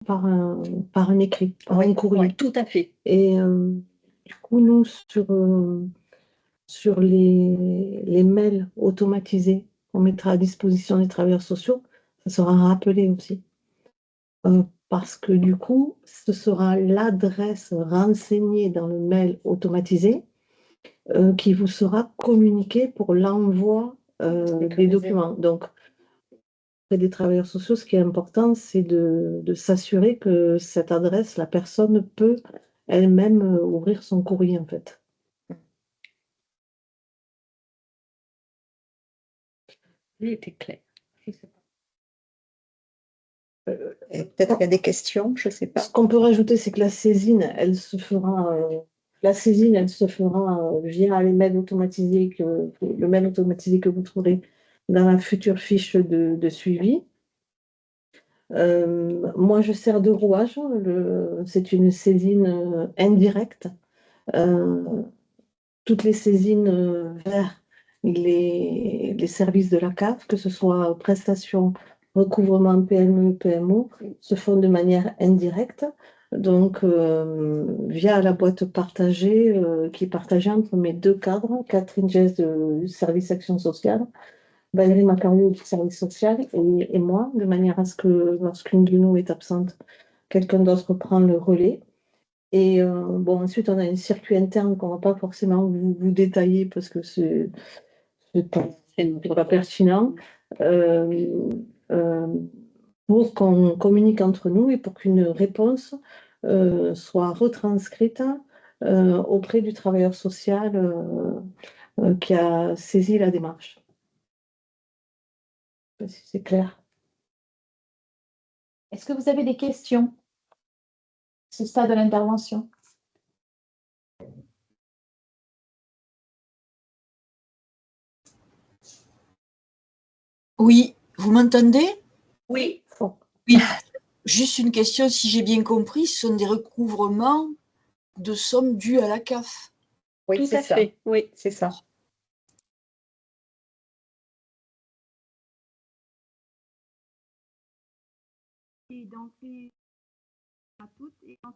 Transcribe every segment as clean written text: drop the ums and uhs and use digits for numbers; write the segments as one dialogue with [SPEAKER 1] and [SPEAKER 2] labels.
[SPEAKER 1] par un écrit, par un courrier.
[SPEAKER 2] Oui, tout à fait.
[SPEAKER 1] Et du coup, nous, sur les mails automatisés qu'on mettra à disposition des travailleurs sociaux, ça sera rappelé aussi. Parce que du coup, ce sera l'adresse renseignée dans le mail automatisé qui vous sera communiquée pour l'envoi des documents. Donc, auprès des travailleurs sociaux, ce qui est important, c'est de s'assurer que cette adresse, la personne peut elle-même ouvrir son courrier, en fait.
[SPEAKER 2] Il était clair. Je sais pas.
[SPEAKER 3] Peut-être qu'il y a des questions, je ne sais pas.
[SPEAKER 1] Ce qu'on peut rajouter, c'est que la saisine, elle se fera via les mails automatisés le mail automatisé que vous trouverez dans la future fiche de suivi. Moi, je sers de rouage. C'est une saisine indirecte. Toutes les saisines vers les services de la CAF, que ce soit prestations, recouvrement PME, PMO, se font de manière indirecte. Donc, via la boîte partagée, qui est partagée entre mes deux cadres, Catherine Gess du service action sociale, Valérie Macario du service social et moi, de manière à ce que lorsqu'une de nous est absente, quelqu'un d'autre prend le relais. Et bon, ensuite, on a un circuit interne qu'on ne va pas forcément vous détailler parce que c'est pas pertinent. Euh, pour qu'on communique entre nous et pour qu'une réponse soit retranscrite auprès du travailleur social qui a saisi la démarche. Je sais pas si c'est clair.
[SPEAKER 4] Est-ce que vous avez des questions à ce stade de l'intervention?
[SPEAKER 5] Oui, vous m'entendez?
[SPEAKER 2] Oui.
[SPEAKER 5] Oui. Juste une question, si j'ai bien compris, ce sont des recouvrements de sommes dues à la CAF.
[SPEAKER 3] Oui,
[SPEAKER 2] Tout à fait. Oui,
[SPEAKER 3] c'est ça.
[SPEAKER 6] Et dans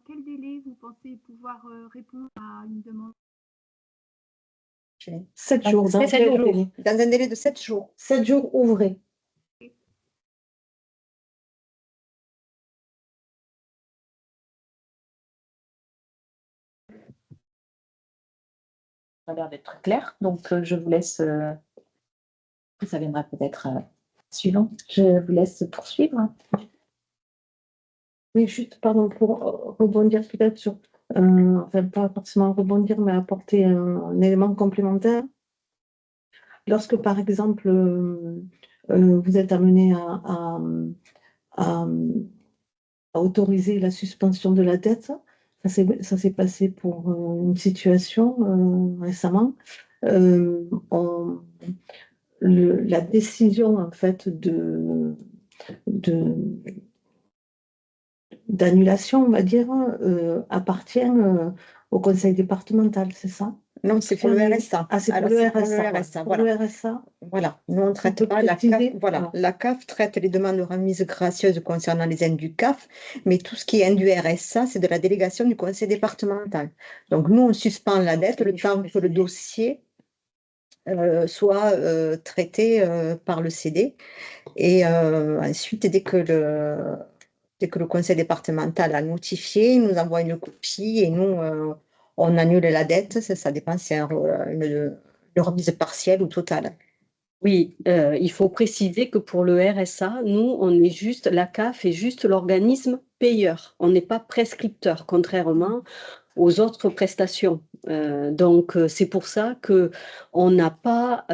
[SPEAKER 6] quel délai vous pensez pouvoir répondre à une demande?
[SPEAKER 1] 7 jours. Dans
[SPEAKER 3] un délai de 7 jours.
[SPEAKER 1] 7 jours ouvrés.
[SPEAKER 4] Ça a l'air d'être clair, donc je vous laisse. Ça viendra peut-être suivant. Je vous laisse poursuivre.
[SPEAKER 1] Oui, juste, pardon, pour rebondir peut-être sur, enfin pas forcément rebondir, mais apporter un élément complémentaire. Lorsque, par exemple, vous êtes amené à autoriser la suspension de la dette, ça s'est passé pour une situation récemment. La décision, en fait, d'annulation, on va dire, appartient au conseil départemental, c'est ça?
[SPEAKER 3] Non, c'est pour le RSA.
[SPEAKER 1] Ah, c'est pour le RSA.
[SPEAKER 3] Voilà.
[SPEAKER 1] Le RSA.
[SPEAKER 3] Voilà. Nous, on ne traite pas la CAF. Voilà. La CAF traite les demandes de remise gracieuse concernant les indus CAF, mais tout ce qui est indu RSA, c'est de la délégation du conseil départemental. Donc, nous, on suspend la dette le temps que le dossier soit traité par le CD. Et ensuite, dès que le conseil départemental a notifié, il nous envoie une copie et nous, on annule la dette. Ça dépend si c'est une remise partielle ou totale.
[SPEAKER 2] Oui, il faut préciser que pour le RSA, nous, la CAF est juste l'organisme payeur. On n'est pas prescripteur, contrairement aux autres prestations. Donc, c'est pour ça qu'on n'a pas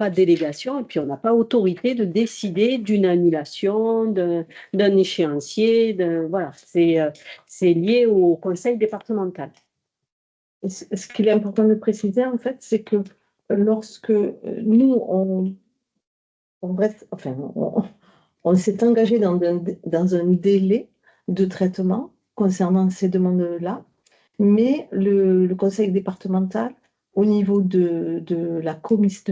[SPEAKER 2] délégation et puis on n'a pas autorité de décider d'une annulation, d'un échéancier. Voilà, c'est lié au conseil départemental.
[SPEAKER 1] Ce qu'il est important de préciser, en fait, c'est que lorsque nous, on s'est engagé dans un délai de traitement concernant ces demandes-là, mais le conseil départemental, au niveau de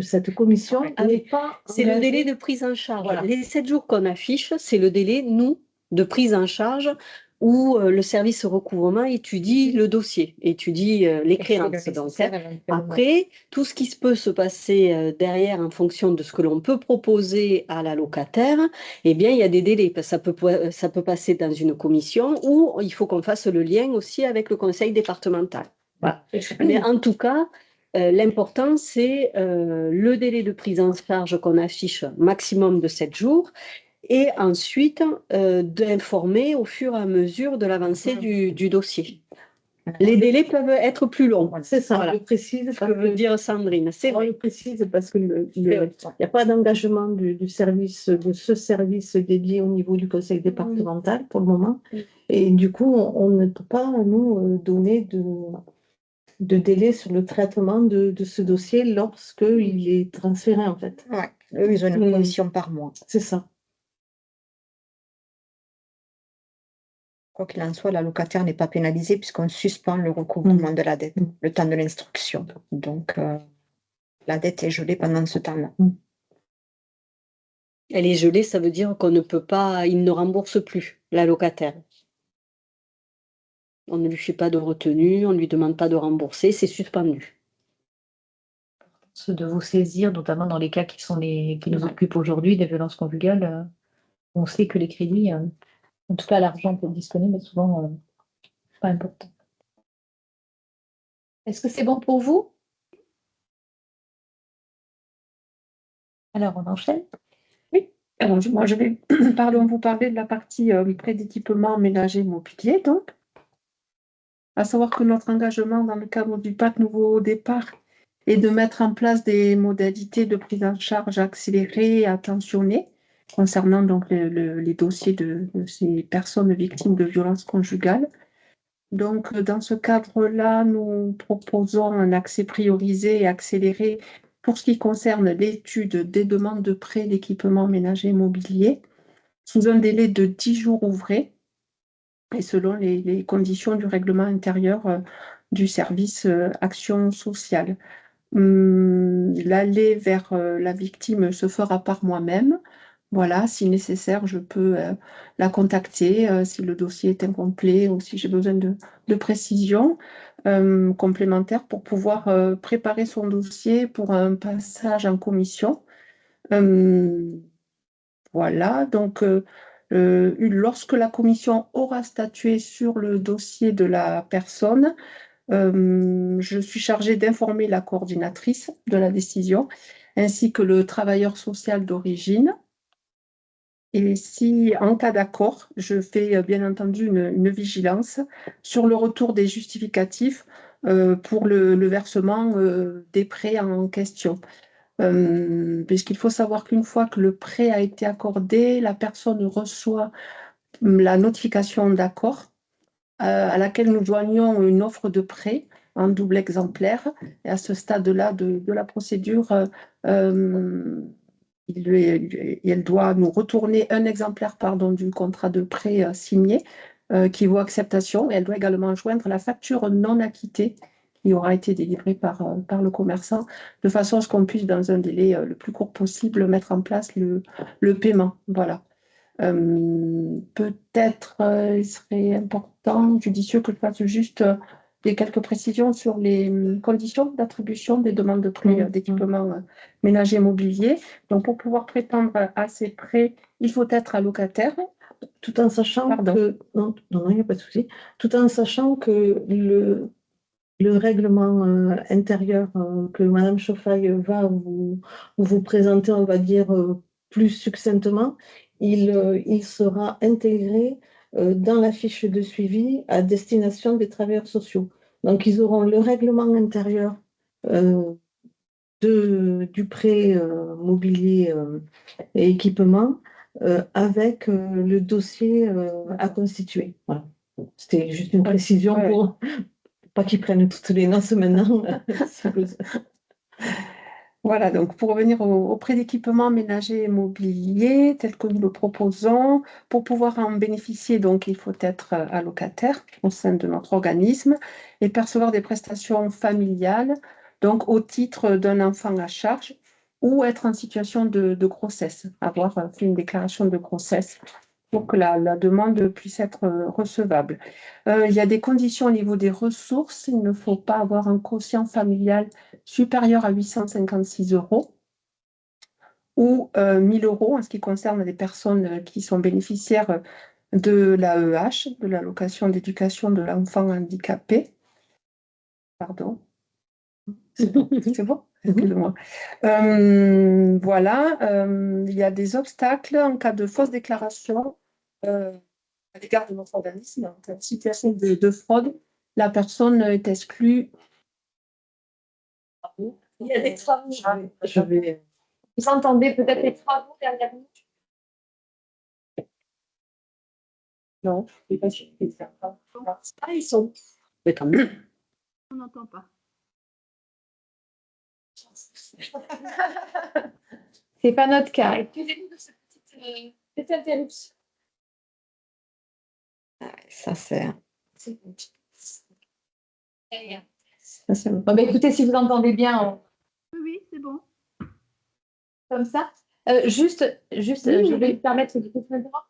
[SPEAKER 1] cette commission, n'est pas
[SPEAKER 2] c'est le délai de prise en charge. Voilà. Les 7 jours qu'on affiche, c'est le délai, nous, de prise en charge où le service recouvrement étudie le dossier, étudie les créances. Donc, après, tout ce qui peut se passer derrière en fonction de ce que l'on peut proposer à la locataire, eh bien, il y a des délais. Ça peut passer dans une commission ou il faut qu'on fasse le lien aussi avec le conseil départemental. Voilà. Mais en tout cas, l'important, c'est le délai de prise en charge qu'on affiche maximum de 7 jours et ensuite d'informer au fur et à mesure de l'avancée du dossier. Les délais peuvent être plus longs.
[SPEAKER 1] C'est ça,
[SPEAKER 2] voilà.
[SPEAKER 1] Je précise.
[SPEAKER 2] Ce que veut dire Sandrine. C'est vrai.
[SPEAKER 1] Je précise parce que il n'y a pas d'engagement du service, de ce service dédié au niveau du conseil départemental pour le moment. Et du coup, on ne peut pas nous donner de délai sur le traitement de ce dossier lorsqu'il est transféré en fait.
[SPEAKER 3] Ouais. Eux, ils ont une commission par mois.
[SPEAKER 1] C'est ça.
[SPEAKER 3] Quoi qu'il en soit, la locataire n'est pas pénalisée puisqu'on suspend le recouvrement de la dette, le temps de l'instruction. Donc, la dette est gelée pendant ce temps-là.
[SPEAKER 2] Elle est gelée, ça veut dire qu'on ne peut pas, il ne rembourse plus la locataire. On ne lui fait pas de retenue, on ne lui demande pas de rembourser, c'est suspendu.
[SPEAKER 4] De vous saisir, notamment dans les cas qui nous occupent aujourd'hui, des violences conjugales, on sait que les crédits, en tout cas l'argent peut être disponible, mais souvent pas important. Est-ce que c'est bon pour vous? Alors on enchaîne.
[SPEAKER 6] Oui, alors moi je vais vous parler de la partie prêt d'équipement ménager mobilier, donc. À savoir que notre engagement dans le cadre du PAC Nouveau Départ est de mettre en place des modalités de prise en charge accélérées et attentionnées concernant donc les dossiers de ces personnes victimes de violences conjugales. Donc, dans ce cadre-là, nous proposons un accès priorisé et accéléré pour ce qui concerne l'étude des demandes de prêt d'équipement ménager mobilier sous un délai de 10 jours ouvrés et selon les conditions du règlement intérieur du service action sociale. L'aller vers la victime se fera par moi-même. Voilà, si nécessaire, je peux la contacter si le dossier est incomplet ou si j'ai besoin de précisions complémentaires pour pouvoir préparer son dossier pour un passage en commission. Voilà, donc lorsque la commission aura statué sur le dossier de la personne, je suis chargée d'informer la coordinatrice de la décision ainsi que le travailleur social d'origine. Et si, en cas d'accord, je fais bien entendu une vigilance sur le retour des justificatifs pour le versement des prêts en question. Puisqu'il faut savoir qu'une fois que le prêt a été accordé, la personne reçoit la notification d'accord à laquelle nous joignons une offre de prêt en double exemplaire. Et à ce stade-là de la procédure, elle doit nous retourner un exemplaire du contrat de prêt signé qui vaut acceptation. Et elle doit également joindre la facture non acquittée qui aura été délivrée par le commerçant, de façon à ce qu'on puisse, dans un délai le plus court possible, mettre en place le paiement. Voilà. Peut-être il serait important, judicieux, que je fasse juste quelques précisions sur les conditions d'attribution des demandes de prêt d'équipement ménager mobilier. Donc, pour pouvoir prétendre à ces prêts, il faut être allocataire.
[SPEAKER 1] Tout en sachant que... Non, il n'y a pas de souci. Tout en sachant que le règlement intérieur que Madame Chauffaille va vous présenter, on va dire, plus succinctement, il sera intégré dans la fiche de suivi à destination des travailleurs sociaux. Donc, ils auront le règlement intérieur du prêt mobilier et équipement avec le dossier à constituer. Voilà. C'était juste une précision pour pas qu'ils prennent toutes les noces maintenant.
[SPEAKER 6] Voilà, donc pour revenir au prêt d'équipement ménager et mobilier tel que nous le proposons, pour pouvoir en bénéficier, donc il faut être allocataire au sein de notre organisme et percevoir des prestations familiales, donc au titre d'un enfant à charge ou être en situation de grossesse, avoir fait une déclaration de grossesse pour que la demande puisse être recevable. Il y a des conditions au niveau des ressources. Il ne faut pas avoir un quotient familial supérieur à 856 € ou 1 000 € en ce qui concerne les personnes qui sont bénéficiaires de l'AEH, de l'allocation d'éducation de l'enfant handicapé. Pardon. C'est bon, excusez-moi. Voilà, il y a des obstacles en cas de fausse déclaration à l'égard de notre organisme. En cas de situation de fraude, la personne est exclue.
[SPEAKER 4] Il y a des travaux.
[SPEAKER 1] Je vais...
[SPEAKER 4] Vous entendez peut-être les travaux derrière nous?
[SPEAKER 6] Non, je ne sais pas si je ça.
[SPEAKER 4] Ah, ils sont.
[SPEAKER 2] Mais tant mieux.
[SPEAKER 5] On n'entend pas.
[SPEAKER 4] C'est pas notre cas. Excusez-nous de cette petite interruption.
[SPEAKER 3] Ça, c'est...
[SPEAKER 4] Bon, bah, écoutez, si vous entendez bien,
[SPEAKER 5] Oui, c'est bon.
[SPEAKER 4] comme ça. Juste, je vais me permettre de vous interrompre.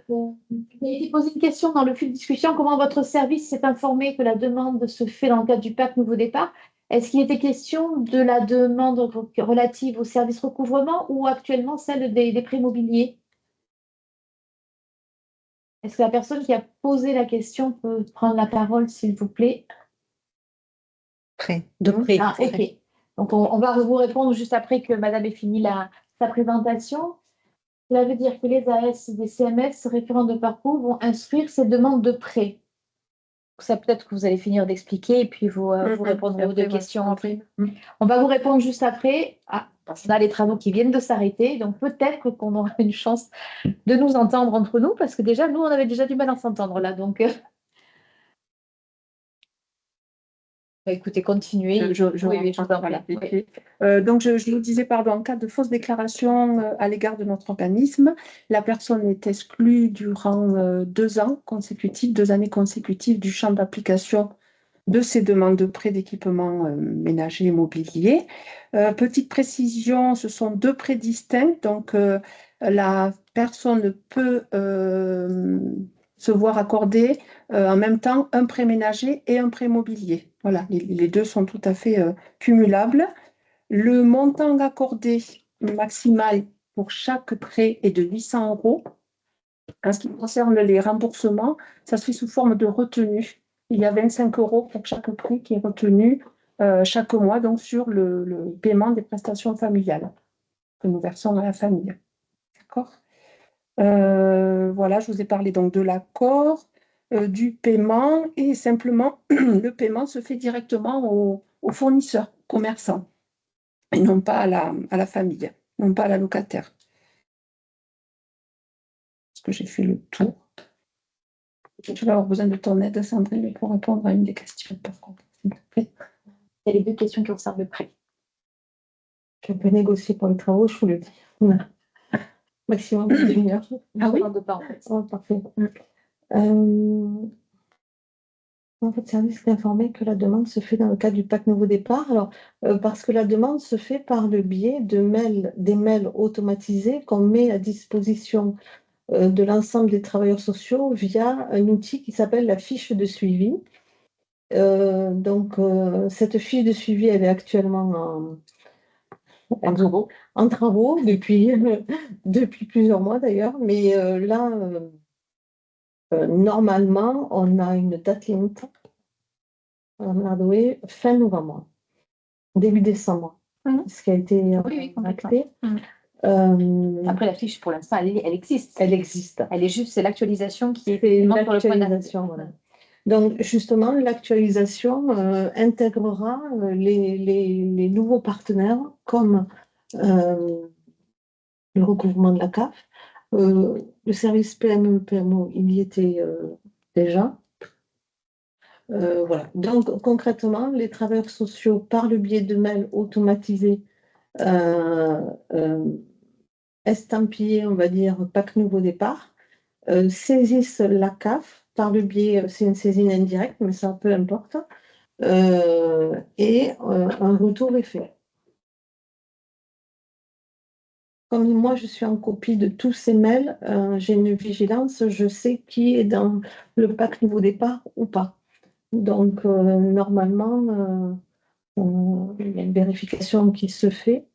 [SPEAKER 4] Il a été posé une question dans le fil de discussion. Comment votre service s'est informé que la demande se fait dans le cadre du PAC Nouveau Départ? Est-ce qu'il était question de la demande relative au service recouvrement ou actuellement celle des prêts immobiliers? Est-ce que la personne qui a posé la question peut prendre la parole, s'il vous plaît?
[SPEAKER 2] De près.
[SPEAKER 4] Ah, ok. Donc, on va vous répondre juste après que Madame ait fini sa présentation. Cela veut dire que les AS des CMS, référents de parcours, vont instruire ces demandes de prêt. Ça, peut-être que vous allez finir d'expliquer et puis vous répondrez aux deux questions après. On va vous répondre juste après. Ah, on a les travaux qui viennent de s'arrêter, donc peut-être qu'on aura une chance de nous entendre entre nous, parce que déjà, nous, on avait déjà du mal à s'entendre là. Donc, écoutez, continuez.
[SPEAKER 6] Oui, je vous en prie. Donc, je vous disais, pardon, en cas de fausse déclaration à l'égard de notre organisme, la personne est exclue durant 2 ans consécutifs, 2 années consécutives du champ d'application de ces demandes de prêts d'équipement ménager et mobilier. Petite précision, ce sont 2 prêts distincts, donc la personne peut se voir accorder en même temps un prêt ménager et un prêt mobilier. Voilà, les deux sont tout à fait cumulables. Le montant accordé maximal pour chaque prêt est de 800 €. En ce qui concerne les remboursements, ça se fait sous forme de retenue. Il y a 25 € pour chaque prêt qui est retenu chaque mois, donc sur le paiement des prestations familiales que nous versons à la famille. D'accord ? Voilà, je vous ai parlé donc de l'accord, du paiement, et simplement, le paiement se fait directement au fournisseur, commerçant, et non pas à la famille, non pas à la locataire. Est-ce que j'ai fait le tour? Je vais avoir besoin de ton aide, Sandrine, pour répondre à une des questions, par contre, s'il te plaît.
[SPEAKER 4] Il y a les 2 questions qui concernent le prêt.
[SPEAKER 1] Je peux négocier pour les travaux, je vous le dis. Maximum de demi-heure.
[SPEAKER 4] Ah oui? En fait.
[SPEAKER 1] Oh, parfait. Votre service est informé que la demande se fait dans le cadre du PAC Nouveau Départ. Alors, parce que la demande se fait par le biais des mails automatisés qu'on met à disposition de l'ensemble des travailleurs sociaux via un outil qui s'appelle la fiche de suivi. Donc, cette fiche de suivi, elle est actuellement en travaux depuis plusieurs mois d'ailleurs. Mais là, normalement, on a une date limite. Madame Lardoué, fin novembre, début décembre, ce qui a été acté.
[SPEAKER 4] Après, la fiche, pour l'instant, elle existe.
[SPEAKER 1] Elle existe.
[SPEAKER 4] Elle est juste, c'est l'actualisation qui est
[SPEAKER 1] sur le point d'actualisation. Voilà. Donc, justement, l'actualisation intégrera les nouveaux partenaires comme le recouvrement de la CAF, le service PME-PMO, il y était déjà. Voilà. Donc, concrètement, les travailleurs sociaux, par le biais de mails automatisés, estampillés, on va dire, PAC Nouveau Départ, saisissent la CAF par le biais, c'est une saisine indirecte, mais ça, peu importe, et un retour est fait. comme moi je suis en copie de tous ces mails, j'ai une vigilance, je sais qui est dans le pack nouveau départ ou pas. Donc normalement, il y a une vérification qui se fait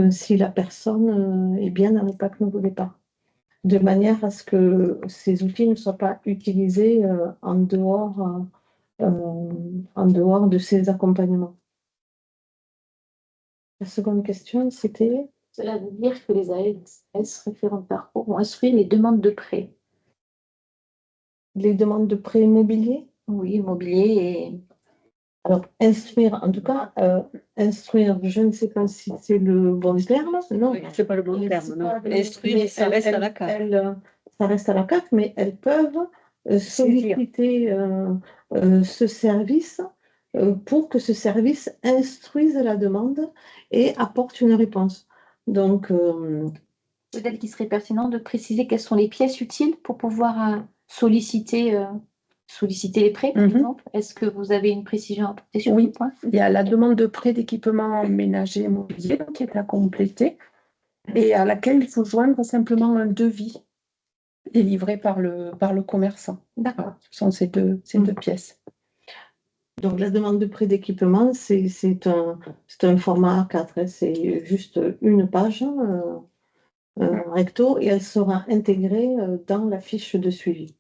[SPEAKER 1] si la personne est bien dans le pack nouveau départ, de manière à ce que ces outils ne soient pas utilisés en dehors de ces accompagnements. La seconde question, c'était...
[SPEAKER 4] Cela veut dire que les ALS référents de parcours vont instruire les demandes de prêt.
[SPEAKER 1] Les demandes de prêt immobilier?
[SPEAKER 4] Oui, immobilier et...
[SPEAKER 1] Alors, instruire, en tout cas, instruire, je ne sais pas si c'est le bon terme. Non,
[SPEAKER 2] Oui, c'est pas le bon terme, non. Instruire, ça reste à la CAF.
[SPEAKER 1] Ça reste à la CAF, mais elles peuvent solliciter ce service pour que ce service instruise la demande et apporte une réponse. Donc,
[SPEAKER 4] peut-être qu'il serait pertinent de préciser quelles sont les pièces utiles pour pouvoir solliciter les prêts, par exemple. Est-ce que vous avez une précision à apporter sur ce point?
[SPEAKER 6] Il y a la demande de prêt d'équipement ménager et mobilier qui est à compléter et à laquelle il faut joindre simplement un devis délivré par le commerçant.
[SPEAKER 4] D'accord.
[SPEAKER 6] Voilà, ce sont ces deux pièces.
[SPEAKER 1] Donc, la demande de prêt d'équipement, c'est un format A4, hein, c'est juste une page recto et elle sera intégrée dans la fiche de suivi.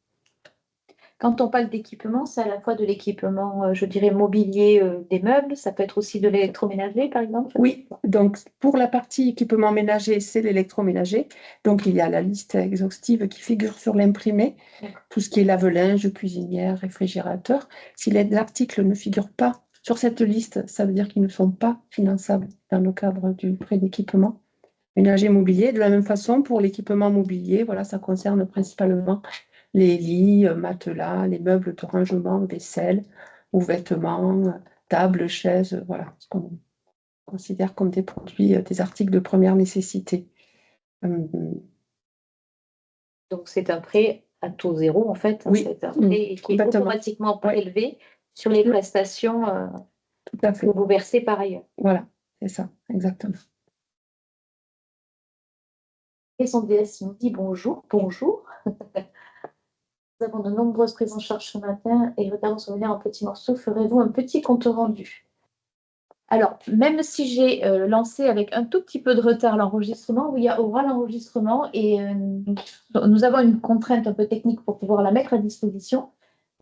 [SPEAKER 4] Quand on parle d'équipement, c'est à la fois de l'équipement, je dirais, mobilier des meubles, ça peut être aussi de l'électroménager, par exemple?
[SPEAKER 6] Oui, donc pour la partie équipement ménager, c'est l'électroménager. Donc il y a la liste exhaustive qui figure sur l'imprimé, tout ce qui est lave-linge, cuisinière, réfrigérateur. Si les articles ne figurent pas sur cette liste, ça veut dire qu'ils ne sont pas finançables dans le cadre du prêt d'équipement ménager mobilier. De la même façon, pour l'équipement mobilier, voilà, ça concerne principalement les lits, matelas, les meubles de rangement, vaisselle ou vêtements, tables, chaises, voilà, ce qu'on considère comme des produits, des articles de première nécessité.
[SPEAKER 4] Donc c'est un prêt à taux zéro en fait,
[SPEAKER 6] oui,
[SPEAKER 4] c'est un prêt qui est automatiquement prélevé sur les prestations
[SPEAKER 6] tout à fait.
[SPEAKER 4] que vous versez par ailleurs.
[SPEAKER 6] Voilà, c'est ça, exactement.
[SPEAKER 4] Et son DS nous dit bonjour. Nous avons de nombreuses prises en charge ce matin et retardons son venir en petits morceaux. Ferez-vous un petit compte rendu? Alors, même si j'ai lancé avec un tout petit peu de retard l'enregistrement, il y aura l'enregistrement et nous avons une contrainte un peu technique pour pouvoir la mettre à disposition,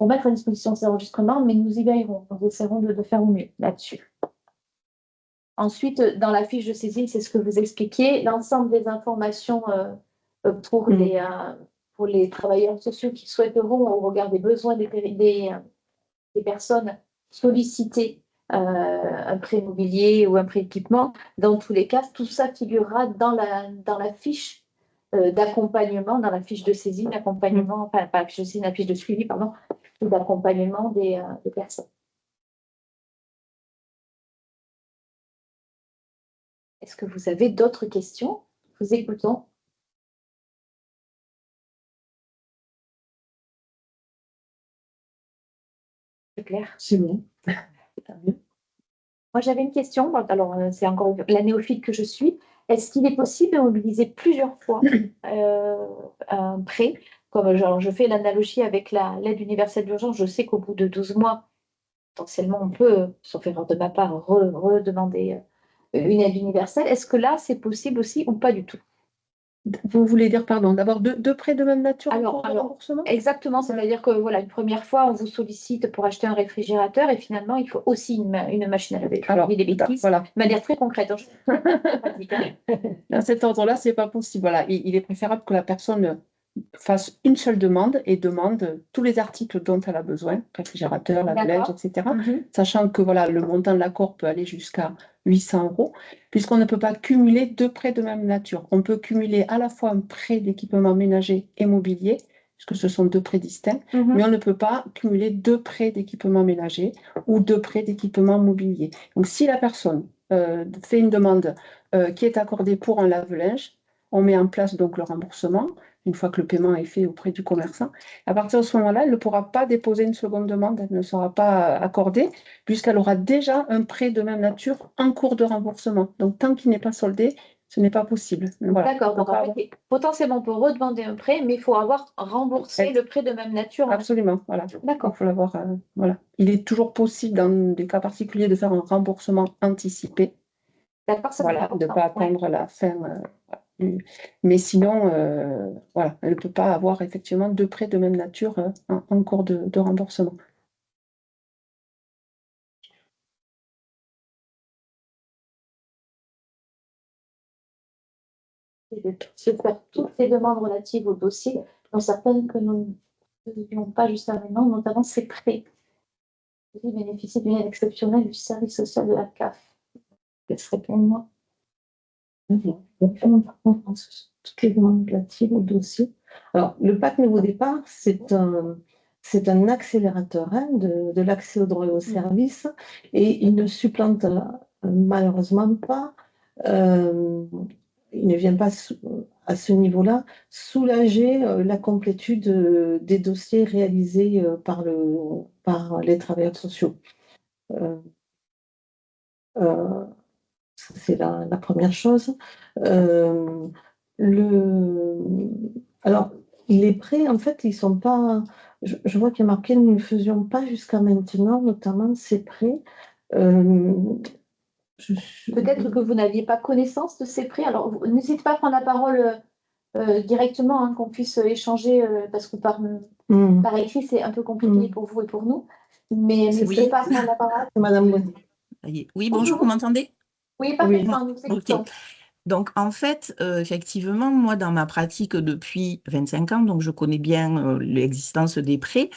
[SPEAKER 4] cet enregistrement, mais nous y veillerons. Nous essaierons de faire au mieux là-dessus. Ensuite, dans la fiche de saisine, c'est ce que vous expliquiez, l'ensemble des informations pour les travailleurs sociaux qui souhaiteront, au regard des besoins des personnes, solliciter un prêt immobilier ou un prêt équipement. Dans tous les cas, tout ça figurera dans la fiche d'accompagnement, dans la fiche de saisine, d'accompagnement, enfin pas la fiche de saisine, la fiche de suivi, pardon, d'accompagnement des personnes. Est-ce que vous avez d'autres questions? Vous écoutons. C'est clair.
[SPEAKER 1] C'est bon.
[SPEAKER 4] Moi, j'avais une question. Alors, c'est encore la néophyte que je suis. Est-ce qu'il est possible de mobiliser plusieurs fois un prêt? Comme genre, je fais l'analogie avec l'aide universelle d'urgence. Je sais qu'au bout de 12 mois, potentiellement, on peut, sauf erreur de ma part, redemander une aide universelle. Est-ce que là, c'est possible aussi ou pas du tout?
[SPEAKER 6] Vous voulez dire, pardon, d'abord deux prêts de même nature
[SPEAKER 4] alors,
[SPEAKER 6] de remboursement?
[SPEAKER 4] Exactement, c'est-à-dire que voilà, une première fois, on vous sollicite pour acheter un réfrigérateur et finalement, il faut aussi une machine à laver.
[SPEAKER 6] Alors,
[SPEAKER 4] des bêtises,
[SPEAKER 6] voilà.
[SPEAKER 4] De manière très concrète.
[SPEAKER 6] Dans cet ordre-là, c'est pas possible. Voilà, il est préférable que la personne fasse une seule demande et demande tous les articles dont elle a besoin, réfrigérateur, lave-linge, etc. Sachant que voilà, le montant de l'accord peut aller jusqu'à 800 €, puisqu'on ne peut pas cumuler deux prêts de même nature. On peut cumuler à la fois un prêt d'équipement ménager et mobilier, puisque ce sont deux prêts distincts, mais on ne peut pas cumuler deux prêts d'équipement ménager ou deux prêts d'équipement mobilier. Donc si la personne fait une demande qui est accordée pour un lave-linge, on met en place donc le remboursement, une fois que le paiement est fait auprès du commerçant. À partir de ce moment-là, elle ne pourra pas déposer une seconde demande, elle ne sera pas accordée, puisqu'elle aura déjà un prêt de même nature en cours de remboursement. Donc, tant qu'il n'est pas soldé, ce n'est pas possible. Voilà.
[SPEAKER 4] D'accord, donc en fait, potentiellement on peut redemander un prêt, mais il faut avoir remboursé le prêt de même nature.
[SPEAKER 6] Absolument, voilà.
[SPEAKER 4] D'accord.
[SPEAKER 6] Il faut l'avoir, voilà. Il est toujours possible, dans des cas particuliers, de faire un remboursement anticipé.
[SPEAKER 4] D'accord, ça
[SPEAKER 6] voilà, de ne pas attendre la fin. Mais sinon, voilà, elle ne peut pas avoir effectivement deux prêts de même nature en cours de remboursement.
[SPEAKER 4] Se faire toutes les demandes relatives au dossier, dont certaines que nous ne faisions pas jusqu'à maintenant, notamment ces prêts. Vous bénéficiez d'une aide exceptionnelle du service social de la CAF. Qu'est-ce que pour moi? Toutes les demandes relatives au dossier. Alors, le PAC Nouveau Départ, c'est un accélérateur de l'accès aux droits et aux services et il ne supplante malheureusement pas, il ne vient pas à ce niveau-là soulager la complétude des dossiers réalisés par les travailleurs sociaux. C'est la première chose. Alors, les prêts, en fait, ils sont pas. Je vois qu'il y a marqué nous ne faisions pas jusqu'à maintenant, notamment ces prêts. Peut-être que vous n'aviez pas connaissance de ces prêts. Alors, n'hésitez pas à prendre la parole directement, hein, qu'on puisse échanger, parce que par écrit, c'est un peu compliqué pour vous et pour nous. Mais n'hésitez pas à prendre la parole.
[SPEAKER 1] Madame Bonnet.
[SPEAKER 7] Oui, bonjour, vous m'entendez?
[SPEAKER 4] Oui, parfaitement, nous écoutons.
[SPEAKER 7] Okay. Donc, en fait, effectivement, moi, dans ma pratique depuis 25 ans, donc je connais bien l'existence des prêts,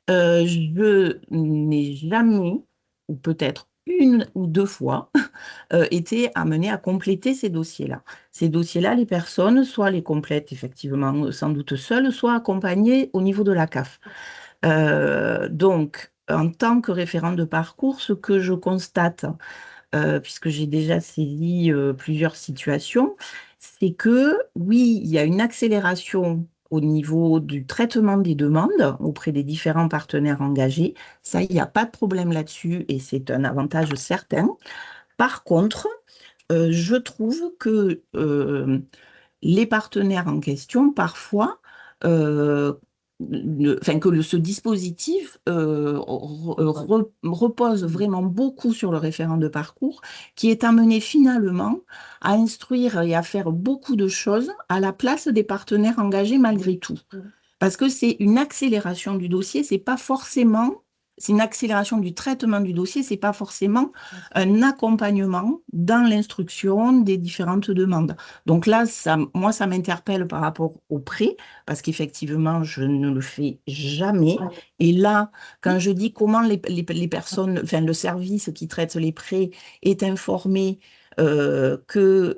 [SPEAKER 7] je n'ai jamais, ou peut-être une ou deux fois, été amenée à compléter ces dossiers-là. Ces dossiers-là, les personnes, soit les complètent effectivement sans doute seules, soit accompagnées au niveau de la CAF. Donc, en tant que référent de parcours, ce que je constate, puisque j'ai déjà saisi plusieurs situations, c'est que oui, il y a une accélération au niveau du traitement des demandes auprès des différents partenaires engagés. Ça, il n'y a pas de problème là-dessus et c'est un avantage certain. Par contre, je trouve que les partenaires en question, parfois, ce dispositif repose vraiment beaucoup sur le référent de parcours, qui est amené finalement à instruire et à faire beaucoup de choses à la place des partenaires engagés malgré tout. Parce que c'est une accélération du dossier, c'est pas forcément... C'est une accélération du traitement du dossier, c'est pas forcément un accompagnement dans l'instruction des différentes demandes. Donc là, moi, ça m'interpelle par rapport au prêt, parce qu'effectivement, je ne le fais jamais. Et là, quand je dis comment les personnes, enfin le service qui traite les prêts est informé que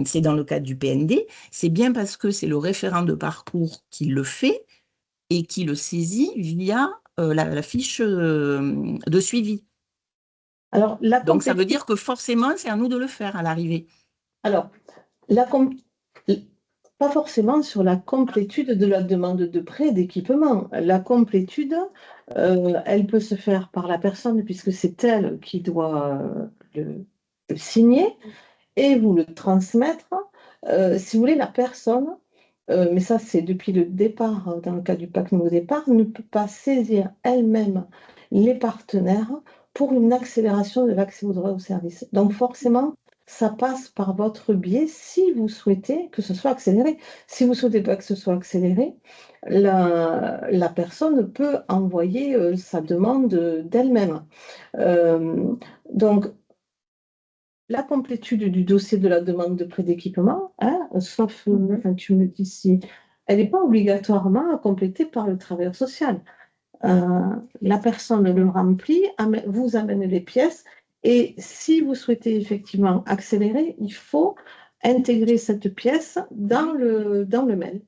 [SPEAKER 7] c'est dans le cadre du PND, c'est bien parce que c'est le référent de parcours qui le fait et qui le saisit via la fiche de suivi.
[SPEAKER 1] Alors,
[SPEAKER 7] donc, ça veut dire que forcément, c'est à nous de le faire à l'arrivée.
[SPEAKER 1] Alors, pas forcément sur la complétude de la demande de prêt d'équipement. La complétude, elle peut se faire par la personne puisque c'est elle qui doit le signer et vous le transmettre. Si vous voulez, la personne, mais ça c'est depuis le départ, dans le cas du PAC Nouveau Départ, ne peut pas saisir elle-même les partenaires pour une accélération de l'accès aux droits et aux services. Donc forcément, ça passe par votre biais si vous souhaitez que ce soit accéléré. Si vous ne souhaitez pas que ce soit accéléré, la personne peut envoyer sa demande d'elle-même. Donc, la complétude du dossier de la demande de prêt d'équipement, hein, sauf, tu me dis si, elle n'est pas obligatoirement à compléter par le travailleur social. La personne le remplit, vous amène les pièces, et si vous souhaitez effectivement accélérer, il faut intégrer cette pièce dans le mail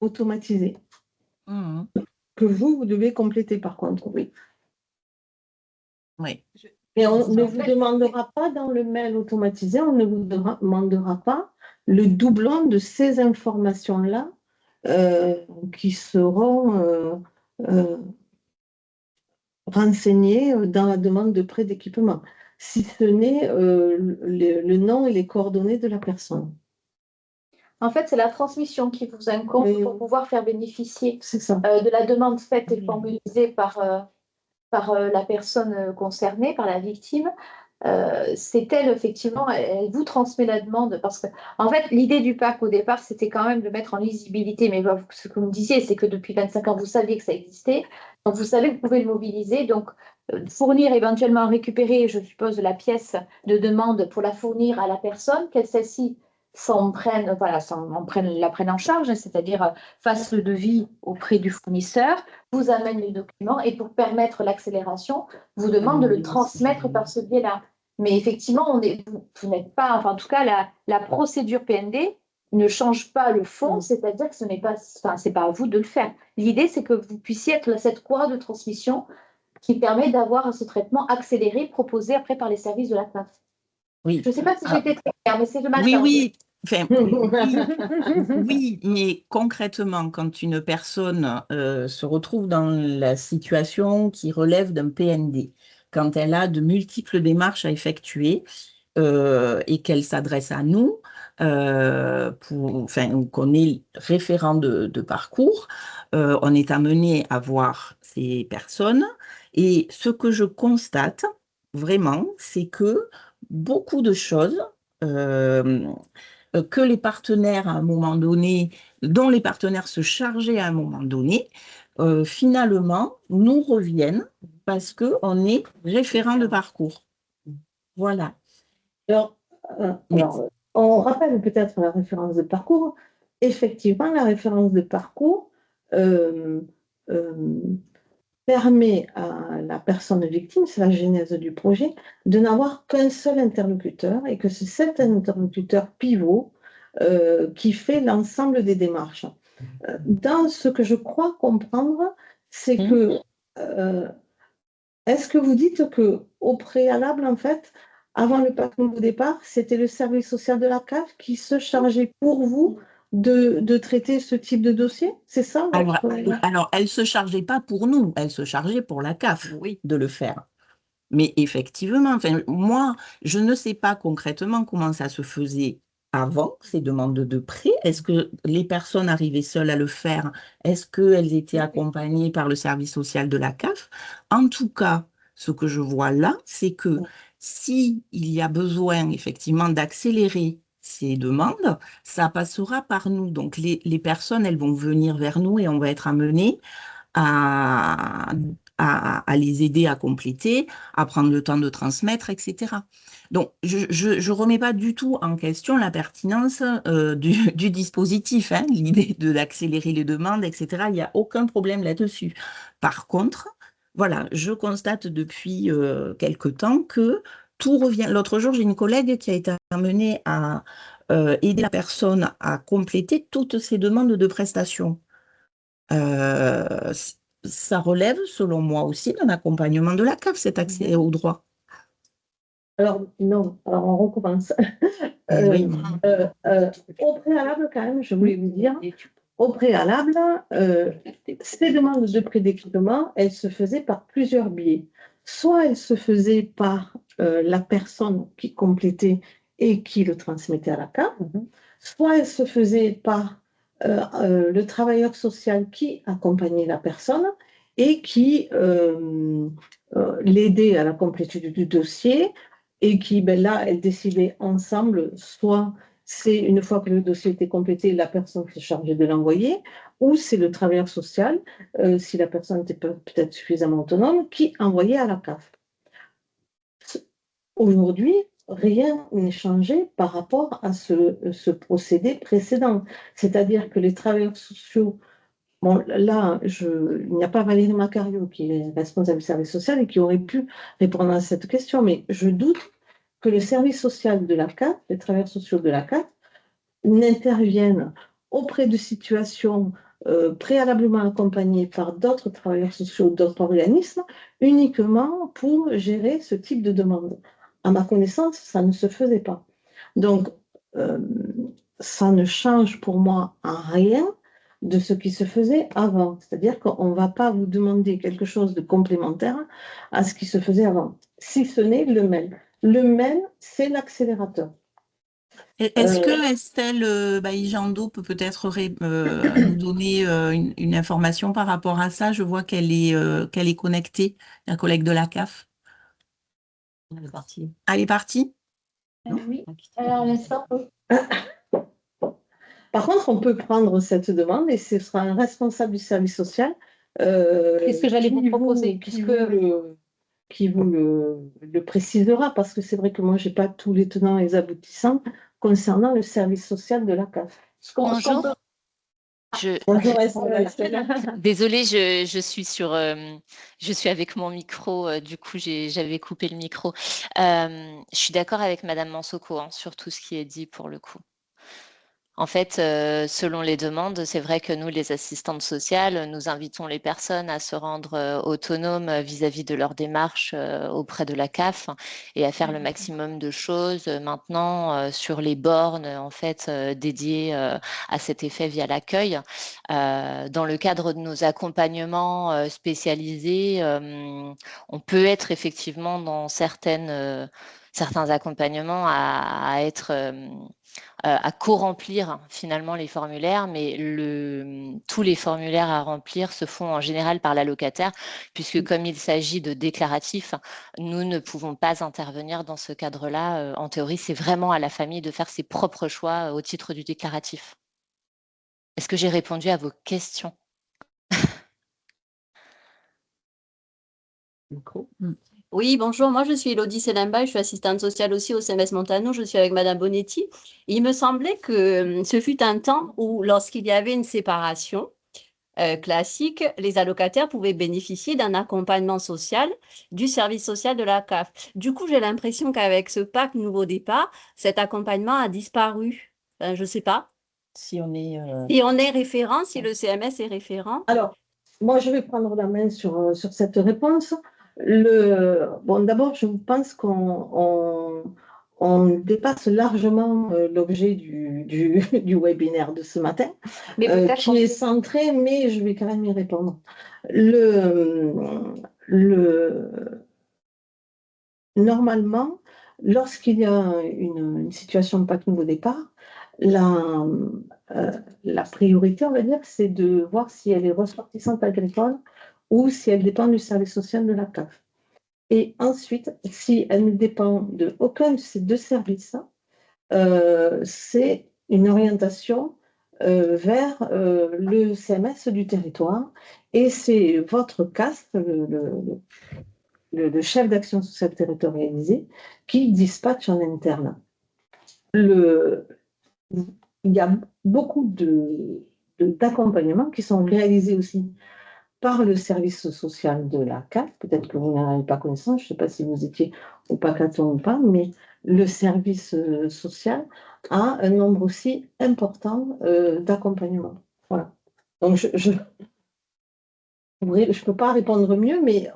[SPEAKER 1] automatisé, que vous devez compléter par contre, oui.
[SPEAKER 7] Oui.
[SPEAKER 1] Mais on ne vous demandera pas dans le mail automatisé, on ne vous demandera pas le doublon de ces informations-là qui seront renseignées dans la demande de prêt d'équipement. si ce n'est le nom et les coordonnées de la personne.
[SPEAKER 4] En fait, c'est la transmission qui vous incombe pour pouvoir faire bénéficier de la demande faite et formalisée par la personne concernée, par la victime. C'est elle, effectivement, elle vous transmet la demande parce que, en fait, l'idée du PAC au départ, c'était quand même de mettre en lisibilité. Mais ce que vous me disiez, c'est que depuis 25 ans, vous saviez que ça existait. Donc, vous savez que vous pouvez le mobiliser. Donc, fournir éventuellement, récupérer, je suppose, la pièce de demande pour la fournir à la personne, qu'elle celle-ci la prenne en charge, c'est-à-dire fasse le devis auprès du fournisseur, vous amène les documents et pour permettre l'accélération, vous demande de le transmettre par ce biais-là. Mais effectivement, vous n'êtes pas, enfin en tout cas, la procédure PND ne change pas le fond, c'est-à-dire que c'est pas à vous de le faire. L'idée, c'est que vous puissiez être cette courroie de transmission qui permet d'avoir ce traitement accéléré proposé après par les services de la CAF.
[SPEAKER 7] Oui.
[SPEAKER 4] Je ne sais pas si j'étais très claire, mais c'est de ma
[SPEAKER 7] part. Oui. Enfin, oui, mais concrètement, quand une personne se retrouve dans la situation qui relève d'un PND, quand elle a de multiples démarches à effectuer et qu'elle s'adresse à nous, qu'on est référent de parcours, on est amené à voir ces personnes. Et ce que je constate vraiment, c'est que beaucoup de choses que les partenaires à un moment donné, dont les partenaires se chargeaient à un moment donné, finalement nous reviennent parce qu'on est référent de parcours. Voilà.
[SPEAKER 1] Alors, on rappelle peut-être la référence de parcours. Effectivement, la référence de parcours permet à la personne victime, c'est la genèse du projet, de n'avoir qu'un seul interlocuteur et que c'est cet interlocuteur pivot qui fait l'ensemble des démarches. Dans ce que je crois comprendre, c'est que est-ce que vous dites qu'au préalable, en fait, avant le PAC au départ, c'était le service social de la CAF qui se chargeait pour vous de traiter ce type de dossier? C'est ça?
[SPEAKER 7] Alors, elle ne se chargeait pas pour nous, elle se chargeait pour la CAF de le faire. Mais effectivement, moi, je ne sais pas concrètement comment ça se faisait avant, ces demandes de prêt. Est-ce que les personnes arrivaient seules à le faire? Est-ce qu'elles étaient accompagnées par le service social de la CAF? En tout cas, ce que je vois là, c'est que s'il y a besoin effectivement d'accélérer ces demandes, ça passera par nous. Donc, les personnes, elles vont venir vers nous et on va être amenés à les aider à compléter, à prendre le temps de transmettre, etc. Donc, je ne remets pas du tout en question la pertinence du dispositif, hein, l'idée d'accélérer les demandes, etc. Il n'y a aucun problème là-dessus. Par contre, voilà, je constate depuis quelque temps que tout revient. L'autre jour, j'ai une collègue qui a été amenée à aider la personne à compléter toutes ses demandes de prestations. Ça relève, selon moi aussi, d'un accompagnement de la CAF, cet accès au droit.
[SPEAKER 1] Alors, non, alors on recommence.
[SPEAKER 7] Oui.
[SPEAKER 1] Au préalable, quand même, je voulais vous dire, au préalable, ces demandes de prêt d'équipement, elles se faisaient par plusieurs biais. Soit elles se faisaient par la personne qui complétait et qui le transmettait à la CAF, soit elles se faisaient par le travailleur social qui accompagnait la personne et qui l'aidait à la complétude du dossier et qui, là, elles décidaient ensemble, soit c'est une fois que le dossier était complété, la personne qui se chargeait de l'envoyer, ou c'est le travailleur social, si la personne était peut-être suffisamment autonome, qui envoyait à la CAF. Aujourd'hui, rien n'est changé par rapport à ce procédé précédent. C'est-à-dire que les travailleurs sociaux, bon, là, il n'y a pas Valérie Macario qui est responsable du service social et qui aurait pu répondre à cette question, mais je doute que le service social de la CAF, les travailleurs sociaux de la CAF, n'interviennent auprès de situations préalablement accompagnées par d'autres travailleurs sociaux, d'autres organismes, uniquement pour gérer ce type de demande. À ma connaissance, ça ne se faisait pas. Donc, ça ne change pour moi en rien de ce qui se faisait avant. C'est-à-dire qu'on ne va pas vous demander quelque chose de complémentaire à ce qui se faisait avant, si ce n'est le même. Le MEN, c'est l'accélérateur.
[SPEAKER 7] Est-ce que Estelle Bailly-Jandot peut peut-être nous donner une information par rapport à ça? Je vois qu'elle est connectée, la collègue de la CAF.
[SPEAKER 2] Elle est partie.
[SPEAKER 7] Ah, elle est partie?
[SPEAKER 4] Oui, alors l'instant,
[SPEAKER 1] Par contre, on peut prendre cette demande et ce sera un responsable du service social
[SPEAKER 4] c'est ce que j'allais vous proposer,
[SPEAKER 1] qui vous le précisera, parce que c'est vrai que moi, je n'ai pas tous les tenants et les aboutissants concernant le service social de la CAF.
[SPEAKER 8] Bonjour.
[SPEAKER 1] Bonjour, Estelle.
[SPEAKER 8] Désolée, je suis avec mon micro, du coup j'avais coupé le micro. Je suis d'accord avec Madame Mansoko sur tout ce qui est dit pour le coup. En fait, selon les demandes, c'est vrai que nous, les assistantes sociales, nous invitons les personnes à se rendre autonomes vis-à-vis de leur démarche auprès de la CAF et à faire le maximum de choses maintenant sur les bornes en fait dédiées à cet effet via l'accueil. Dans le cadre de nos accompagnements spécialisés, on peut être effectivement dans certains accompagnements à être à co-remplir finalement les formulaires, mais tous les formulaires à remplir se font en général par l'allocataire, puisque comme il s'agit de déclaratifs, nous ne pouvons pas intervenir dans ce cadre-là. En théorie, c'est vraiment à la famille de faire ses propres choix au titre du déclaratif. Est-ce que j'ai répondu à vos questions?
[SPEAKER 9] Oui, bonjour, moi je suis Elodie Selimba, je suis assistante sociale aussi au CMS Montano, je suis avec Madame Bonetti. Il me semblait que ce fut un temps où lorsqu'il y avait une séparation classique, les allocataires pouvaient bénéficier d'un accompagnement social du service social de la CAF. Du coup, j'ai l'impression qu'avec ce PAC Nouveau Départ, cet accompagnement a disparu. Enfin, je ne sais pas.
[SPEAKER 7] Si on est...
[SPEAKER 9] Si on est référent, si le CMS est référent.
[SPEAKER 1] Alors, moi, je vais prendre la main sur cette réponse. Bon, d'abord, je pense on dépasse largement l'objet du webinaire de ce matin, qui est centré, mais je vais quand même y répondre. Normalement, lorsqu'il y a une situation de PAC Nouveau Départ, la priorité, on va dire, c'est de voir si elle est ressortissante agricole ou si elle dépend du service social de la CAF. Et ensuite, si elle ne dépend de aucun de ces deux services, c'est une orientation vers le CMS du territoire. Et c'est votre CAST, le chef d'action sociale territorialisée, qui dispatche en interne. Il y a beaucoup d'accompagnements qui sont réalisés aussi par le service social de la CAF. Peut-être que vous n'en avez pas connaissance, je ne sais pas si vous étiez au PACATON ou pas, mais le service social a un nombre aussi important d'accompagnements. Voilà. Donc, je ne peux pas répondre mieux, mais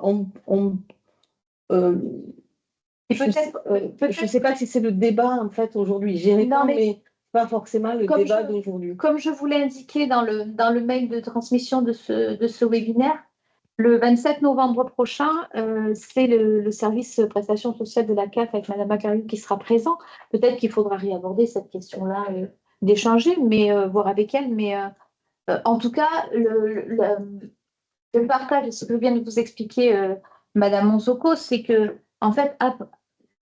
[SPEAKER 1] je ne sais pas si c'est le débat en fait aujourd'hui. J'y réponds, mais pas forcément le débat d'aujourd'hui.
[SPEAKER 4] Comme je vous l'ai indiqué dans le mail de transmission de ce webinaire, le 27 novembre prochain, c'est le service prestation sociale de la CAF avec Madame Macariou qui sera présent. Peut-être qu'il faudra réaborder cette question-là, d'échanger, mais voir avec elle. Mais en tout cas, le partage, ce que vient de vous expliquer Madame Monzoko, c'est que en fait,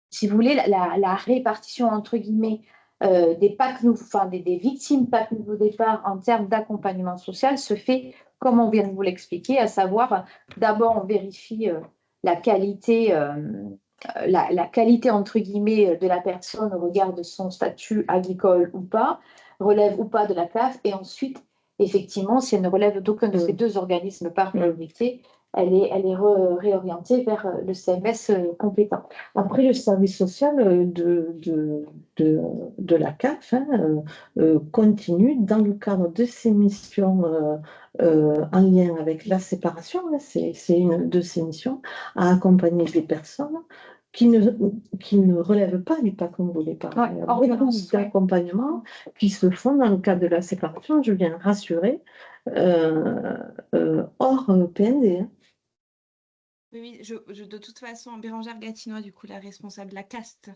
[SPEAKER 4] si vous voulez, la répartition entre guillemets des victimes PAC Nouveau Départ en termes d'accompagnement social se fait comme on vient de vous l'expliquer, à savoir d'abord on vérifie la qualité entre guillemets de la personne au regard de son statut agricole ou pas, relève ou pas de la CAF, et ensuite effectivement si elle ne relève d'aucun de ces deux organismes par priorité, elle est réorientée vers le CMS compétent. Après, le service social de la CAF continue dans le cadre de ses missions en lien avec la séparation, c'est une de ses missions, à accompagner des personnes qui ne relèvent pas du PAC Nouveau Départ. Il y a beaucoup d'accompagnements qui se font dans le cadre de la séparation, je viens rassurer, hors PND.
[SPEAKER 10] Oui, de toute façon, Bérangère Gatinois, du coup, la responsable de la caste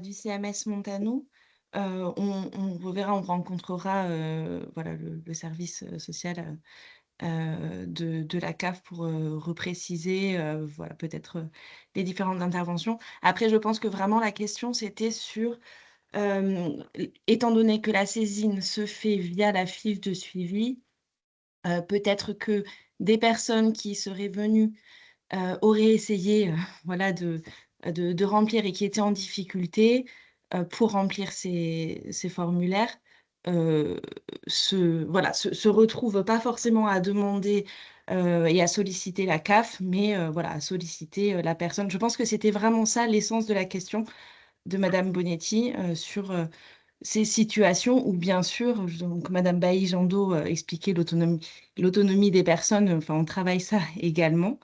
[SPEAKER 10] du CMS Montanou, on reverra, on rencontrera voilà, le service social de la CAF pour repréciser voilà, peut-être les différentes interventions. Après, je pense que vraiment la question, c'était sur, étant donné que la saisine se fait via la fiche de suivi, peut-être que des personnes qui seraient venues auraient essayé voilà, de remplir et qui étaient en difficulté pour remplir ces formulaires, se retrouvent pas forcément à demander et à solliciter la CAF, mais voilà, à solliciter la personne. Je pense que c'était vraiment ça l'essence de la question de Madame Bonetti sur ces situations où, bien sûr, donc Madame Bailly-Jandot expliquait l'autonomie des personnes, enfin, on travaille ça également.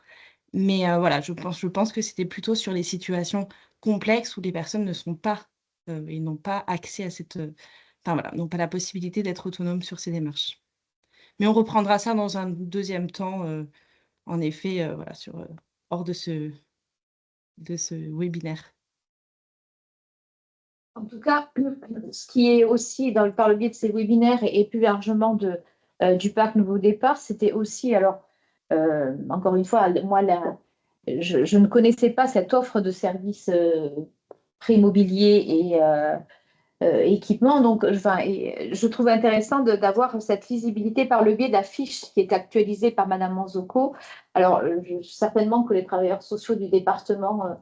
[SPEAKER 10] Mais voilà, je pense que c'était plutôt sur les situations complexes où les personnes ne sont pas et n'ont pas accès à cette, enfin voilà, n'ont pas la possibilité d'être autonomes sur ces démarches. Mais on reprendra ça dans un deuxième temps, en effet, voilà, hors de ce webinaire.
[SPEAKER 4] En tout cas, ce qui est aussi par le biais de ces webinaires et plus largement du PAC Nouveau Départ, c'était aussi, alors, encore une fois, moi, je ne connaissais pas cette offre de services pré-immobilier et équipement, donc je trouve intéressant d'avoir cette lisibilité par le biais de la fiche qui est actualisée par Madame Manzoko. Alors, certainement que les travailleurs sociaux du département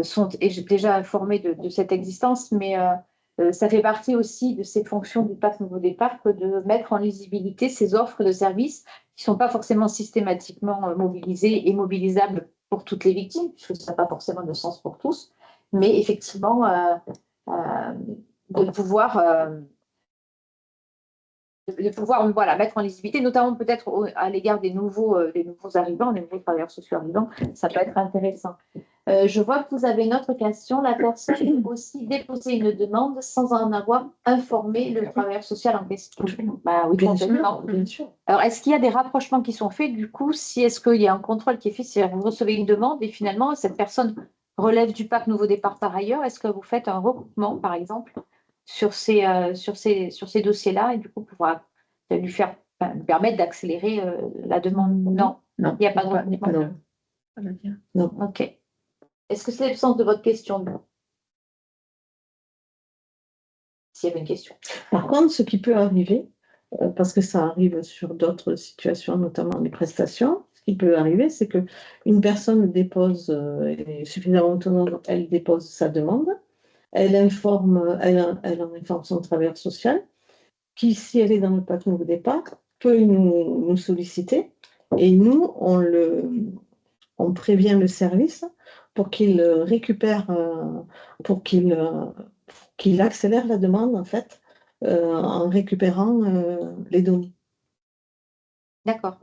[SPEAKER 4] sont déjà informés de cette existence, mais ça fait partie aussi de ces fonctions du PAC Nouveau Départ que de mettre en lisibilité ces offres de services qui ne sont pas forcément systématiquement mobilisées et mobilisables pour toutes les victimes, puisque ça n'a pas forcément de sens pour tous, mais effectivement de pouvoir voilà, mettre en lisibilité, notamment peut-être à l'égard des nouveaux arrivants, des nouveaux travailleurs sociaux arrivants, ça peut être intéressant. Je vois que vous avez une autre question. La personne peut aussi déposer une demande sans en avoir informé le travailleur social en question. Bah, oui, complètement. Bien sûr. Alors, est-ce qu'il y a des rapprochements qui sont faits du coup, est-ce qu'il y a un contrôle qui est fait, si vous recevez une demande et finalement cette personne relève du PAC Nouveau Départ par ailleurs, est-ce que vous faites un recoupement, par exemple, sur ces dossiers-là et du coup pouvoir lui permettre d'accélérer la demande? Non, il n'y a pas de recoupement. Non. Ok. Est-ce que c'est le sens de votre question? S'il y avait une question.
[SPEAKER 1] Par contre, ce qui peut arriver, parce que ça arrive sur d'autres situations, notamment les prestations, ce qui peut arriver, c'est qu'une personne dépose, elle est suffisamment autonome, elle dépose sa demande, elle informe son travailleur social, qui, si elle est dans le PAC Nouveau Départ, peut nous solliciter, et nous, on prévient le service pour qu'il récupère, pour qu'il accélère la demande, en fait, en récupérant les données.
[SPEAKER 4] D'accord.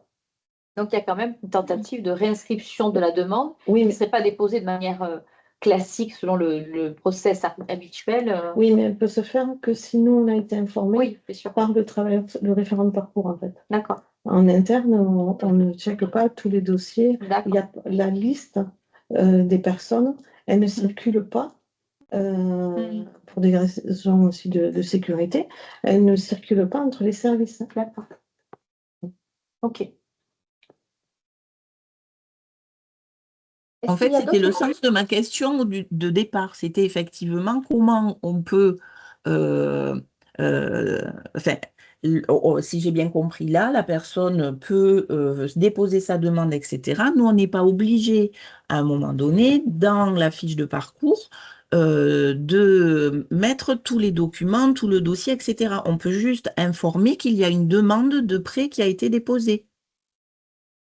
[SPEAKER 4] Donc, il y a quand même une tentative de réinscription de la demande qui ne serait pas déposée de manière classique selon le process habituel.
[SPEAKER 1] Oui, mais elle peut se faire que si nous, on a été informés par le référent de parcours, en fait.
[SPEAKER 4] D'accord.
[SPEAKER 1] En interne, on ne check pas tous les dossiers. Il y a la liste des personnes, elle ne circule pas pour des raisons aussi de sécurité, elle ne circule pas entre les services.
[SPEAKER 4] D'accord. Ok.
[SPEAKER 7] En fait, c'était le sens de ma question de départ. C'était effectivement comment on peut, enfin, si j'ai bien compris là, la personne peut déposer sa demande, etc. Nous, on n'est pas obligé, à un moment donné, dans la fiche de parcours, de mettre tous les documents, tout le dossier, etc. On peut juste informer qu'il y a une demande de prêt qui a été déposée.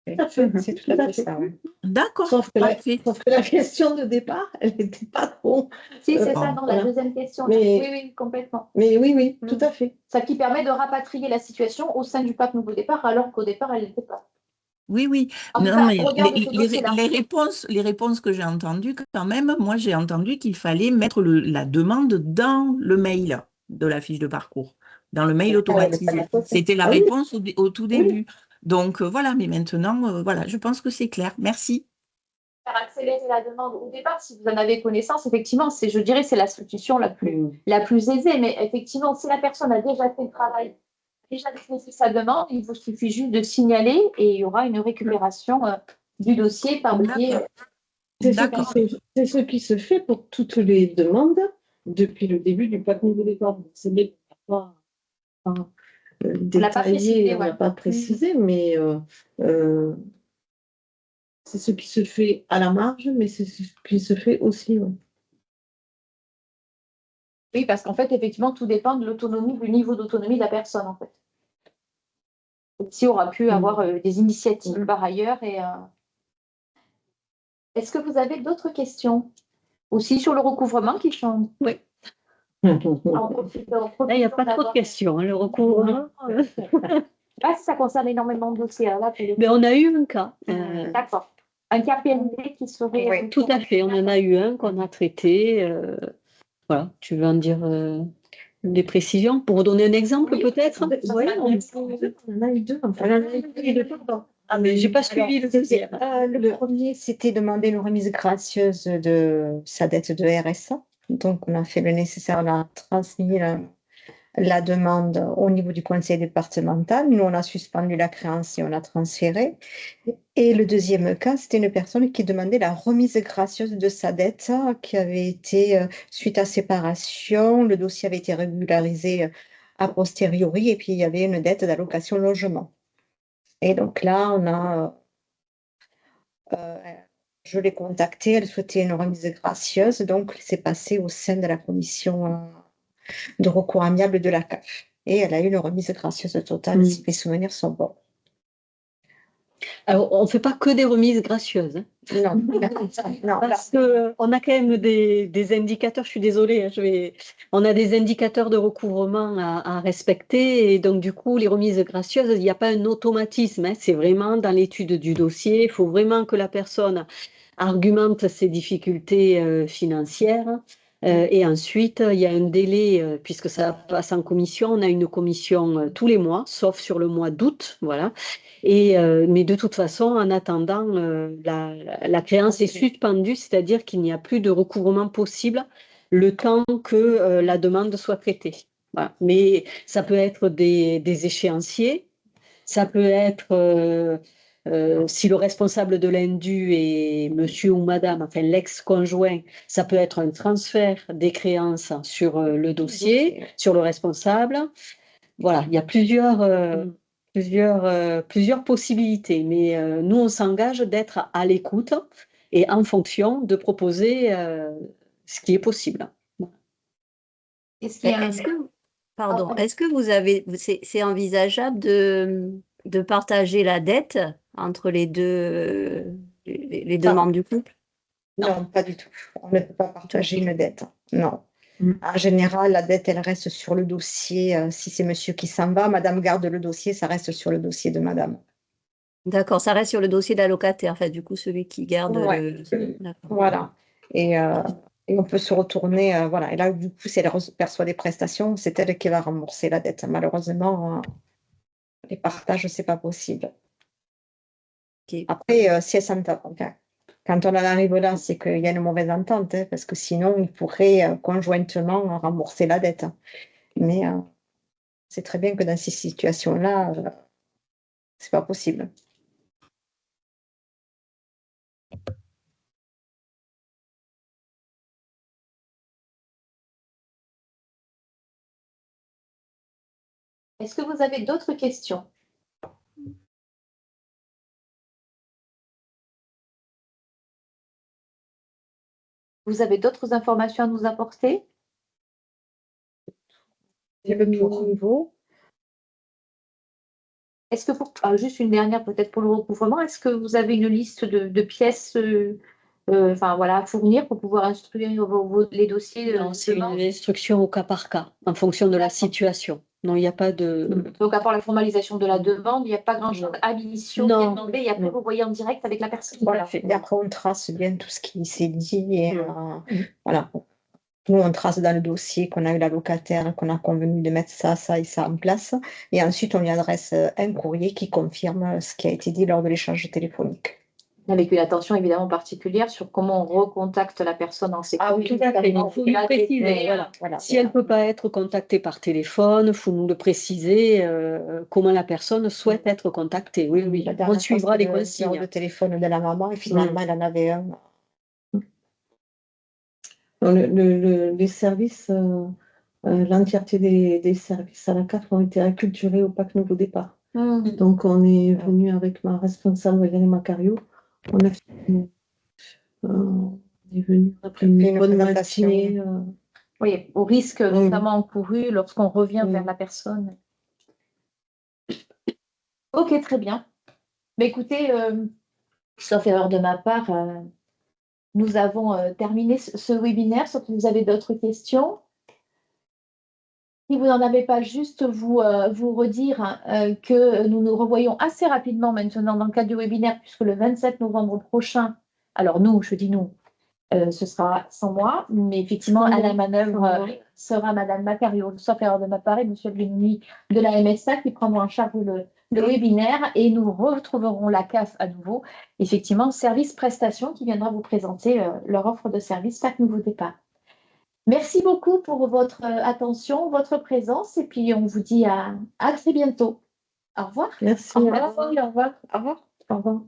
[SPEAKER 1] Tout à fait, c'est tout à fait ça. Oui.
[SPEAKER 7] D'accord.
[SPEAKER 1] Sauf que la question de départ, elle n'était pas trop.
[SPEAKER 4] Si, c'est ça, non, la deuxième question. Oui, oui, complètement.
[SPEAKER 1] Mais oui, tout à fait.
[SPEAKER 4] Ça qui permet de rapatrier la situation au sein du PAC Nouveau Départ, alors qu'au départ, elle n'était pas.
[SPEAKER 7] Oui, oui. Non, mais les réponses que j'ai entendues, quand même, moi, j'ai entendu qu'il fallait mettre la demande dans le mail de la fiche de parcours, dans le mail automatisé. C'était la réponse au tout début. Donc, voilà, mais maintenant, voilà, je pense que c'est clair. Merci.
[SPEAKER 4] faire accélérer la demande au départ, si vous en avez connaissance, effectivement, je dirais, c'est la solution la plus aisée. Mais effectivement, si la personne a déjà fait le travail, déjà déposé sa demande, il vous suffit juste de signaler et il y aura une récupération du dossier par le biais.
[SPEAKER 1] C'est ce qui se fait pour toutes les demandes depuis le début du pacte niveau des corps. C'est bien pas détaillé, on n'a pas précisé, mais c'est ce qui se fait à la marge, mais c'est ce qui se fait aussi. Ouais.
[SPEAKER 4] Oui, parce qu'en fait, effectivement, tout dépend de l'autonomie, du niveau d'autonomie de la personne, en fait. Si on aura pu avoir des initiatives par ailleurs. Est-ce que vous avez d'autres questions aussi sur le recouvrement qui change?
[SPEAKER 2] Oui. Là, il n'y a pas trop de questions, hein, le recouvrement.
[SPEAKER 4] Ah, ça concerne énormément de dossiers. Là,
[SPEAKER 2] mais on a eu un cas.
[SPEAKER 4] D'accord. Un cas PND qui serait.
[SPEAKER 2] Oui, tout à fait. On en a eu un qu'on a traité. Voilà. Tu veux en dire des précisions pour donner un exemple, peut-être?
[SPEAKER 1] Oui, on en a eu deux. Enfin, on en a eu deux, pardon.
[SPEAKER 2] Ah, mais je n'ai pas suivi le deuxième.
[SPEAKER 3] Le premier, c'était demander une remise gracieuse de sa dette de RSA. Donc, on a fait le nécessaire, on a transmis la demande au niveau du conseil départemental. Nous, on a suspendu la créance et on a transféré. Et le deuxième cas, c'était une personne qui demandait la remise gracieuse de sa dette qui avait été, suite à séparation, le dossier avait été régularisé a posteriori et puis il y avait une dette d'allocation logement. Et donc là, je l'ai contactée, elle souhaitait une remise gracieuse, donc c'est passé au sein de la commission de recours amiable de la CAF. Et elle a eu une remise gracieuse totale, si mes souvenirs sont bons.
[SPEAKER 2] Alors, on ne fait pas que des remises gracieuses. Hein.
[SPEAKER 3] Non,
[SPEAKER 2] parce qu'on a quand même des indicateurs, je suis désolée, hein, on a des indicateurs de recouvrement à respecter et donc du coup, les remises gracieuses, il n'y a pas un automatisme, hein, c'est vraiment dans l'étude du dossier, il faut vraiment que la personne argumente ses difficultés financières. Et ensuite, il y a un délai, puisque ça passe en commission, on a une commission tous les mois, sauf sur le mois d'août, voilà. Mais de toute façon, en attendant, la créance est suspendue, c'est-à-dire qu'il n'y a plus de recouvrement possible le temps que la demande soit traitée. Voilà. Mais ça peut être des échéanciers, ça peut être, si le responsable de l'indu est monsieur ou madame, enfin l'ex-conjoint, ça peut être un transfert des créances sur le dossier, sur le responsable. Voilà, il y a plusieurs possibilités, mais nous, on s'engage d'être à l'écoute et en fonction de proposer ce qui est possible.
[SPEAKER 9] Est-ce que vous avez, c'est envisageable de partager la dette entre les deux, les deux membres du couple?
[SPEAKER 3] Non, pas du tout. On ne peut pas partager une dette. Non. En général, la dette, elle reste sur le dossier. Si c'est monsieur qui s'en va, madame garde le dossier, ça reste sur le dossier de madame.
[SPEAKER 9] D'accord, ça reste sur le dossier de l'allocataire, enfin, du coup, celui qui garde
[SPEAKER 3] Voilà. Et on peut se retourner, voilà. Et là, du coup, si elle perçoit des prestations, c'est elle qui va rembourser la dette. Malheureusement, les partages, c'est pas possible.
[SPEAKER 9] Okay.
[SPEAKER 3] Après, si elle s'entend, enfin, quand on en arrive là, c'est qu'il y a une mauvaise entente, hein, parce que sinon, ils pourraient conjointement rembourser la dette. Mais c'est très bien que dans ces situations-là, c'est pas possible.
[SPEAKER 4] Est-ce que vous avez d'autres questions? Vous avez d'autres informations à nous apporter?
[SPEAKER 3] Le niveau.
[SPEAKER 4] Est-ce que juste une dernière peut-être pour le recouvrement, est-ce que vous avez une liste de pièces à fournir pour pouvoir instruire les dossiers?
[SPEAKER 2] C'est une instruction au cas par cas, en fonction de la situation. Non, il n'y a pas de...
[SPEAKER 4] Donc, à part la formalisation de la demande, il n'y a pas grand-chose à l'initiation qui est demandé, et après, vous voyez en direct avec la personne.
[SPEAKER 3] Voilà. Et après, on trace bien tout ce qui s'est dit. Et, voilà. Nous, on trace dans le dossier qu'on a eu la locataire, qu'on a convenu de mettre ça et ça en place. Et ensuite, on lui adresse un courrier qui confirme ce qui a été dit lors de l'échange téléphonique.
[SPEAKER 4] Avec une attention évidemment particulière sur comment on recontacte la personne en sécurité.
[SPEAKER 2] Ah oui, tout à fait. Il faut lui préciser. Voilà. Si elle ne peut pas être contactée par téléphone, il faut nous le préciser comment la personne souhaite être contactée. Oui, oui. On suivra les consignes.
[SPEAKER 3] Le téléphone de la maman et finalement, elle en avait un.
[SPEAKER 1] Les services, l'entièreté des services à la CAF ont été acculturés au Pacte Nouveau Départ. Donc, on est venu avec ma responsable, Valérie Macario. On est venu après une bonne matinée.
[SPEAKER 4] Oui, au risque notamment encouru lorsqu'on revient vers la personne. Ok, très bien. Mais écoutez, sauf erreur de ma part, nous avons terminé ce webinaire, sauf que vous avez d'autres questions. Si vous n'en avez pas, juste vous redire que nous nous revoyons assez rapidement maintenant dans le cadre du webinaire, puisque le 27 novembre prochain, alors nous, je dis nous, ce sera sans moi, mais effectivement, à la manœuvre sera Madame Macario, sauf erreur de ma part, et Monsieur Blenny de la MSA qui prendront en charge le webinaire, et nous retrouverons la CAF à nouveau, effectivement, service prestation qui viendra vous présenter leur offre de service Pacte Nouveau Départ. Merci beaucoup pour votre attention, votre présence, et puis on vous dit à très bientôt. Au revoir.
[SPEAKER 1] Merci.
[SPEAKER 4] Au revoir. Au revoir.
[SPEAKER 3] Au revoir.
[SPEAKER 1] Au revoir.